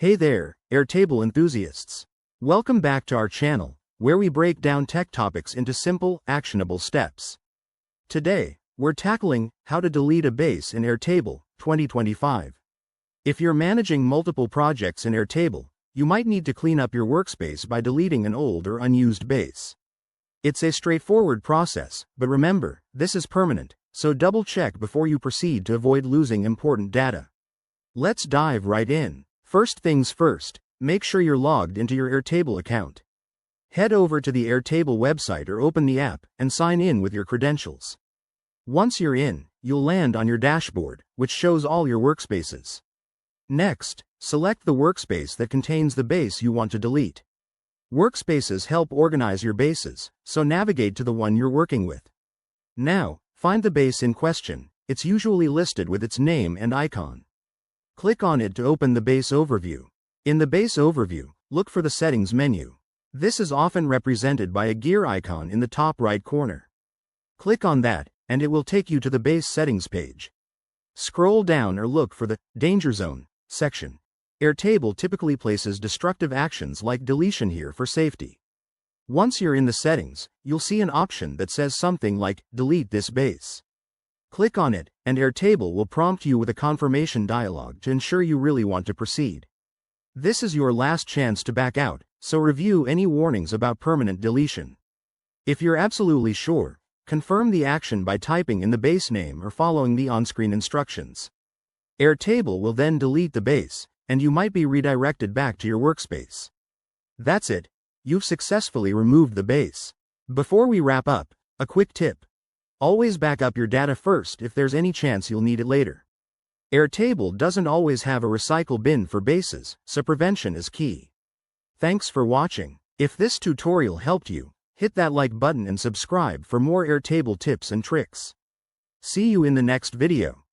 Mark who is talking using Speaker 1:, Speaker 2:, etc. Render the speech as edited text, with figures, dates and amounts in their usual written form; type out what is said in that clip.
Speaker 1: Hey there, Airtable enthusiasts. Welcome back to our channel, where we break down tech topics into simple, actionable steps. Today, we're tackling how to delete a base in Airtable 2025. If you're managing multiple projects in Airtable, you might need to clean up your workspace by deleting an old or unused base. It's a straightforward process, but remember, this is permanent, so double check before you proceed to avoid losing important data. Let's dive right in. First things first, make sure you're logged into your Airtable account. Head over to the Airtable website or open the app and sign in with your credentials. Once you're in, you'll land on your dashboard, which shows all your workspaces. Next, select the workspace that contains the base you want to delete. Workspaces help organize your bases, so navigate to the one you're working with. Now, find the base in question. It's usually listed with its name and icon. Click on it to open the base overview. In the base overview, look for the settings menu. This is often represented by a gear icon in the top right corner. Click on that, and it will take you to the base settings page. Scroll down or look for the Danger Zone section. Airtable typically places destructive actions like deletion here for safety. Once you're in the settings, you'll see an option that says something like Delete this base. Click on it, and Airtable will prompt you with a confirmation dialog to ensure you really want to proceed. This is your last chance to back out, so review any warnings about permanent deletion. If you're absolutely sure, confirm the action by typing in the base name or following the on-screen instructions. Airtable will then delete the base, and you might be redirected back to your workspace. That's it. You've successfully removed the base. Before we wrap up, a quick tip. Always back up your data first if there's any chance you'll need it later. Airtable doesn't always have a recycle bin for bases, so prevention is key. Thanks for watching. If this tutorial helped you, hit that like button and subscribe for more Airtable tips and tricks. See you in the next video.